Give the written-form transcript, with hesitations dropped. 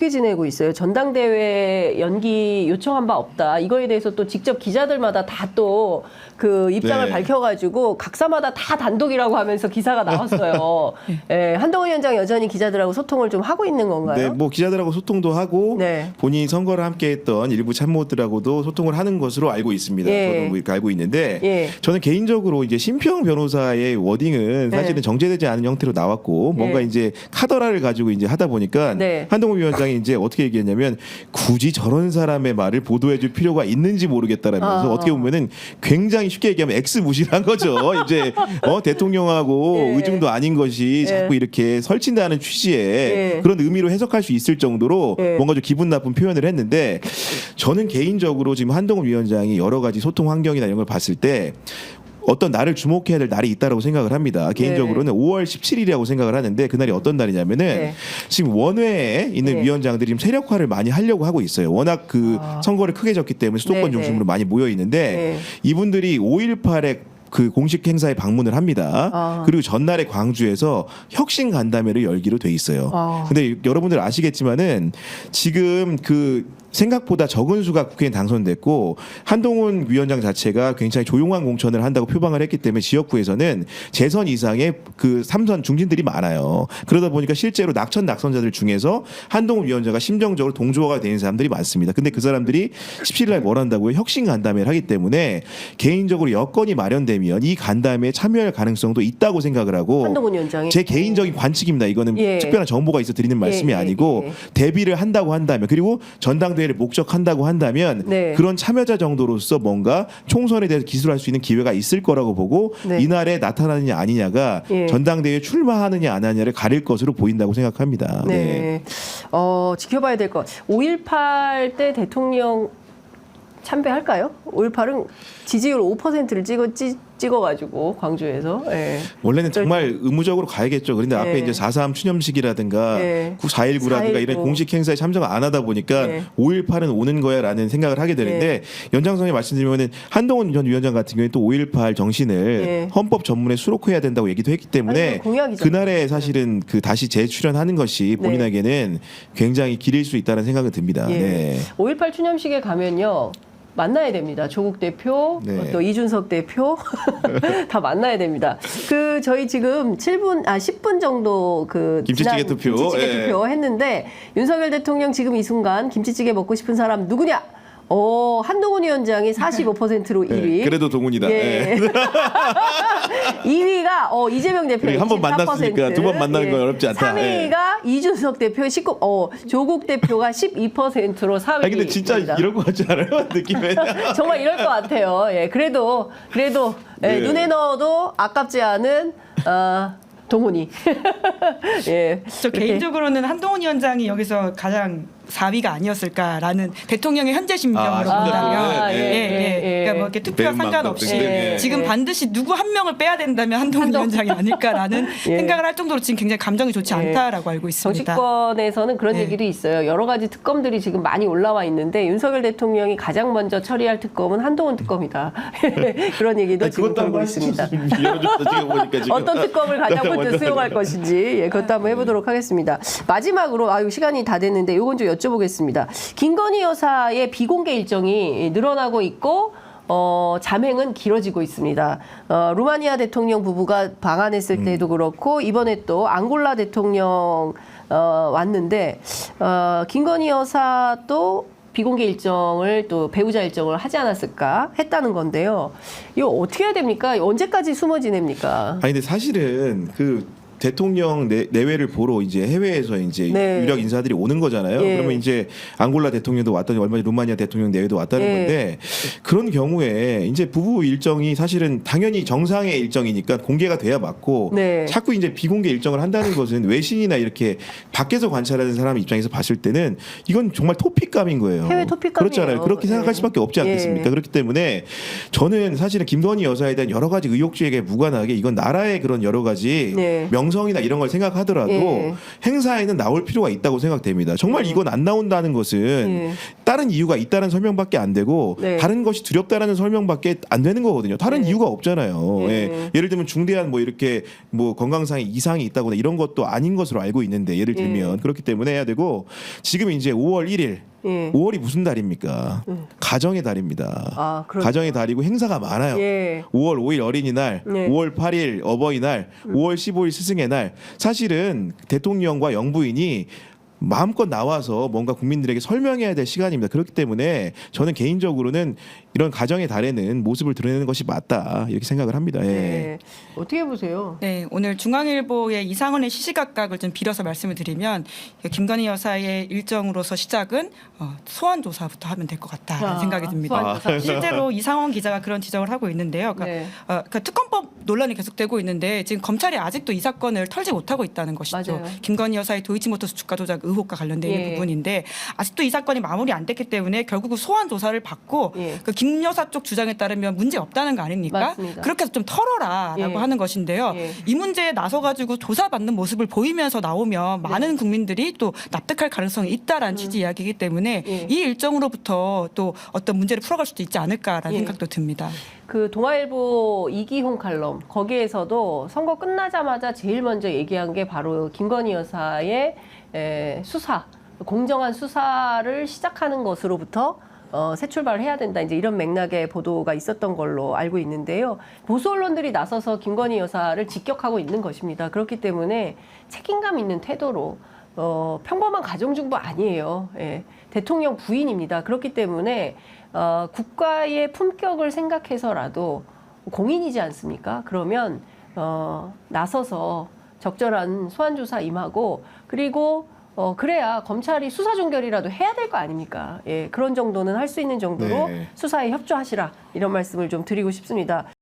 어떻게 지내고 있어요? 전당대회 연기 요청한 바 없다. 이거에 대해서 또 직접 기자들마다 다 또 그 입장을 네. 밝혀가지고 각사마다 다 단독이라고 하면서 기사가 나왔어요. 예, 한동훈 위원장 여전히 기자들하고 소통을 좀 하고 있는 건가요? 네, 뭐 기자들하고 소통도 하고 네. 본인이 선거를 함께했던 일부 참모들하고도 소통을 하는 것으로 알고 있습니다. 예. 저도 이렇게 알고 있는데 예. 저는 개인적으로 이제 심평 변호사의 워딩은 네. 사실은 정제되지 않은 형태로 나왔고 뭔가 예. 이제 카더라를 가지고 이제 하다 보니까 네. 한동훈 위원장이 이제 어떻게 얘기했냐면 굳이 저런 사람의 말을 보도해줄 필요가 있는지 모르겠다라면서 어떻게 보면은 굉장히 쉽게 얘기하면 엑스무실한 거죠. 이제 대통령하고 예. 의중도 아닌 것이 자꾸 이렇게 설친다는 취지의 예. 그런 의미로 해석할 수 있을 정도로 예. 뭔가 좀 기분 나쁜 표현을 했는데 저는 개인적으로 지금 한동훈 위원장이 여러 가지 소통 환경이나 이런 걸 봤을 때 어떤 날을 주목해야 될 날이 있다라고 생각을 합니다. 개인적으로는 5월 17일이라고 생각을 하는데 그날이 어떤 날이냐면은 네. 지금 원외에 있는 네. 위원장들이 지금 세력화를 많이 하려고 하고 있어요. 워낙 그 선거를 크게 졌기 때문에 수도권 네, 중심으로 네. 많이 모여 있는데 네. 이분들이 5.18에 그 공식 행사에 방문을 합니다. 그리고 전날에 광주에서 혁신 간담회를 열기로 돼 있어요. 근데 여러분들 아시겠지만은 지금 그 생각보다 적은 수가 국회에 당선됐고 한동훈 위원장 자체가 굉장히 조용한 공천을 한다고 표방을 했기 때문에 지역구에서는 재선 이상의 그 3선 중진들이 많아요. 그러다 보니까 실제로 낙천자들 중에서 한동훈 위원장과 심정적으로 동조가 되는 사람들이 많습니다. 근데 그 사람들이 17일 날 뭘 한다고요? 혁신 간담회를 하기 때문에 개인적으로 여건이 마련되면 이 간담회에 참여할 가능성도 있다고 생각을 하고 한동훈 위원장이 제 개인적인 관측입니다. 이거는 예. 특별한 정보가 있어 드리는 말씀이 예, 아니고 예. 대비를 한다고 한다면 그리고 전당대회를 목적한다고 한다면 네. 그런 참여자 정도로서 뭔가 총선에 대해서 기술할 수 있는 기회가 있을 거라고 보고 네. 이날에 나타나느냐 아니냐가 예. 전당대회에 출마하느냐 안 하느냐를 가릴 것으로 보인다고 생각합니다. 네. 지켜봐야 될 것. 5.18 때 대통령 참배할까요? 5.18은 지지율 5%를 찍어가지고 광주에서. 예. 원래는 정말 의무적으로 가야겠죠. 그런데 앞에 네. 이제 4.3 추념식이라든가 네. 4.19라든가 4.19. 이런 공식 행사에 참석 안 하다 보니까 네. 5.18은 오는 거야라는 생각을 하게 되는데 연장선에 말씀드리면은 한동훈 전 위원장 같은 경우에 또 5.18 정신을 네. 헌법 전문에 수록해야 된다고 얘기도 했기 때문에 아니, 공약이잖아요. 그날에 사실은 그 다시 재출연하는 것이 본인에게는 굉장히 길일 수 있다는 생각은 듭니다. 예. 네. 5.18 추념식에 가면요. 만나야 됩니다. 조국 대표, 네. 또 이준석 대표 다 만나야 됩니다. 그 저희 지금 10분 정도 그 김치찌개 지난 투표. 김치찌개 예. 투표 했는데 윤석열 대통령 지금 이 순간 김치찌개 먹고 싶은 사람 누구냐? 한동훈 위원장이 45%로 1위. 그래도 동훈이다. 예. 2위가 이재명 대표 한 번 만났으니까 두 번 만나는 건 어렵지 않다. 3위가 이준석 대표 19, 조국 대표가 12%로 4위. 근데 진짜 이럴 것 같지 않아요? 느낌에. 정말 이럴 것 같아요. 예, 그래도 네. 눈에 넣어도 아깝지 않은 동훈이. 예. 저 개인적으로는 한동훈 위원장이 여기서 가장 4위가 아니었을까라는 대통령의 현재 심정으로 본다면 그러니까 뭐 이렇게 투표와 상관없이 지금 반드시 누구 한 명을 빼야 된다면 한동훈 위원장이 아닐까라는 생각을 할 정도로 지금 굉장히 감정이 좋지 않다라고 알고 있습니다. 정치권에서는 그런 얘기도 있어요. 여러 가지 특검들이 지금 많이 올라와 있는데 윤석열 대통령이 가장 먼저 처리할 특검은 한동훈 특검이다. 그런 얘기도 지금 돌고 있습니다. 어떤 특검을 가장 먼저 수용할 것인지 그것도 한번 해보도록 하겠습니다. 마지막으로 시간이 다 됐는데 이건 좀 여쭤보겠습니다. 김건희 여사의 비공개 일정이 늘어나고 있고 잠행은 길어지고 있습니다. 루마니아 대통령 부부가 방한했을 때도 그렇고 이번에 또 앙골라 대통령 왔는데 김건희 여사도 비공개 일정을 또 배우자 일정을 하지 않았을까 했다는 건데요. 이거 어떻게 해야 됩니까? 언제까지 숨어 지냅니까? 아니 근데 사실은 그 대통령 내외를 보러 이제 해외에서 이제 네. 유력 인사들이 오는 거잖아요. 예. 그러면 이제 앙골라 대통령도 왔더니 얼마 전에 루마니아 대통령 내외도 왔다는 예. 건데 그런 경우에 이제 부부 일정이 사실은 당연히 정상의 일정이니까 공개가 돼야 맞고 네. 자꾸 이제 비공개 일정을 한다는 것은 외신이나 이렇게 밖에서 관찰하는 사람 입장에서 봤을 때는 이건 정말 토픽감인 거예요. 해외 토픽감이에요. 그렇잖아요. 그렇게 생각할 예. 수밖에 없지 않겠습니까? 예. 그렇기 때문에 저는 사실은 김건희 여사에 대한 여러 가지 의혹 제기에 무관하게 이건 나라의 그런 여러 가지 네. 명 정성이나 이런 걸 생각하더라도 예. 행사에는 나올 필요가 있다고 생각됩니다. 정말 이건 안 나온다는 것은 다른 이유가 있다는 설명밖에 안 되고 네. 다른 것이 두렵다라는 설명밖에 안 되는 거거든요. 다른 이유가 없잖아요. 예. 예를 들면 중대한 뭐 이렇게 뭐 건강상의 이상이 있다거나 이런 것도 아닌 것으로 알고 있는데 예를 들면 그렇기 때문에 해야 되고 지금 이제 5월 1일 5월이 무슨 달입니까? 가정의 달입니다. 아, 그렇죠. 가정의 달이고 행사가 많아요. 예. 5월 5일 어린이날, 네. 5월 8일 어버이날, 5월 15일 스승의 날. 사실은 대통령과 영부인이 마음껏 나와서 뭔가 국민들에게 설명해야 될 시간입니다. 그렇기 때문에 저는 개인적으로는 이런 가정의 달에는 모습을 드러내는 것이 맞다 이렇게 생각을 합니다. 예. 네. 어떻게 보세요? 네, 오늘 중앙일보의 이상헌의 시시각각을 좀 빌어서 말씀을 드리면 김건희 여사의 일정으로서 시작은 소환 조사부터 하면 될 것 같다는 생각이 듭니다. 실제로 이상헌 기자가 그런 지적을 하고 있는데요. 그러니까 특검법 논란이 계속되고 있는데 지금 검찰이 아직도 이 사건을 털지 못하고 있다는 것이죠. 맞아요. 김건희 여사의 도이치모터스 주가 조작 의혹과 관련된 있는 부분인데 아직도 이 사건이 마무리 안 됐기 때문에 결국은 소환 조사를 받고 그 김 여사 쪽 주장에 따르면 문제 없다는 거 아닙니까? 맞습니다. 그렇게 해서 좀 털어라라고 하는 것인데요. 이 문제에 나서가지고 조사받는 모습을 보이면서 나오면 많은 국민들이 또 납득할 가능성이 있다라는 취지 이야기이기 때문에 이 일정으로부터 또 어떤 문제를 풀어갈 수도 있지 않을까라는 생각도 듭니다. 그 동아일보 이기홍 칼럼 거기에서도 선거 끝나자마자 제일 먼저 얘기한 게 바로 김건희 여사의 수사, 공정한 수사를 시작하는 것으로부터 새 출발을 해야 된다. 이제 이런 맥락의 보도가 있었던 걸로 알고 있는데요. 보수 언론들이 나서서 김건희 여사를 직격하고 있는 것입니다. 그렇기 때문에 책임감 있는 태도로 평범한 가정주부 아니에요. 예. 대통령 부인입니다. 그렇기 때문에 국가의 품격을 생각해서라도 공인이지 않습니까? 그러면 나서서 적절한 소환조사 임하고 그리고 그래야 검찰이 수사 종결이라도 해야 될 거 아닙니까? 예, 그런 정도는 할 수 있는 정도로 수사에 협조하시라 이런 말씀을 좀 드리고 싶습니다.